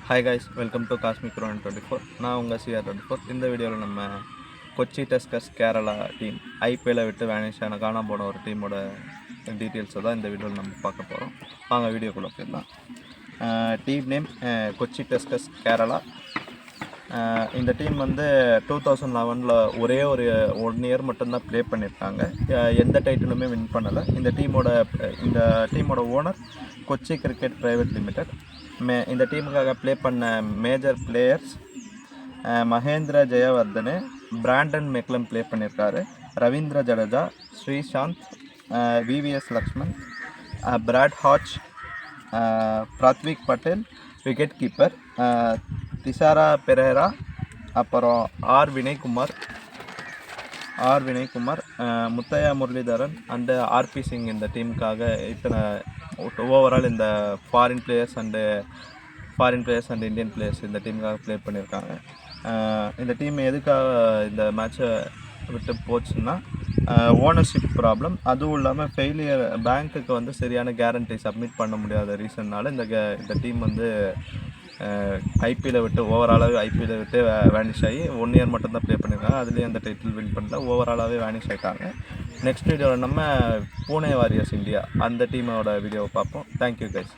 Hi guys, welcome to cosmic Ron 24. நான் உங்கள் CR24. இந்த வீடியோவில் நம்ம கொச்சி டஸ்கர்ஸ் கேரளா டீம் ஐபிஎல்லை விட்டு வேனிஷ் ஆன காணாம போன ஒரு டீமோட டீட்டெயில்ஸை தான் இந்த வீடியோவில் நம்ம பார்க்க போகிறோம். வாங்க வீடியோக்குள்ளே போயிடலாம். Team name Kochi tuskers Kerala. இந்த டீம் வந்து 2011 ஒரே ஒரு 1 இயர் மட்டும்தான் ப்ளே பண்ணியிருக்காங்க. எந்த டைட்டிலுமே வின் பண்ணலை. இந்த டீமோட owner Kochi cricket private limited. இந்த டீமுக்காக ப்ளே பண்ண major players Mahendra Jayawardene, Brendon McCullum play பண்ணியிருக்காரு, Ravindra Jadeja, Sreesanth, VVS Laxman, Brad Hodge, Parthiv Patel wicket keeper, Thisara Perera, அப்புறம் R Vinay Kumar, Muttiah Muralitharan and RP Singh இந்த டீமுக்காக இத்தனை ஓவரால் இந்த foreign players and Indian players இந்த டீமுக்காக ப்ளே பண்ணியிருக்காங்க. இந்த டீம் எதுக்காக இந்த மேட்சை விட்டு போச்சுன்னா ஓனர்ஷிப் ப்ராப்ளம், அதுவும் இல்லாமல் ஃபெயிலியர், பேங்க்குக்கு வந்து சரியான கேரண்டி சப்மிட் பண்ண முடியாத ரீசன்னால் இந்த டீம் வந்து ஐபிஎல்லை விட்டு ஐபிஎல்லை விட்டு வேனிஷ் ஆகி 1 இயர் மட்டும்தான் ப்ளே பண்ணியிருக்காங்க. அதுலேயும் அந்த டைட்டில் வின் பண்ணல, ஓவராலாகவே வேனிஷ் ஆகிட்டாங்க. நெக்ஸ்ட் வீடியோவில் நம்ம பூனே வாரியர்ஸ் இந்தியா அந்த டீமோட வீடியோவை பார்ப்போம். Thank you guys.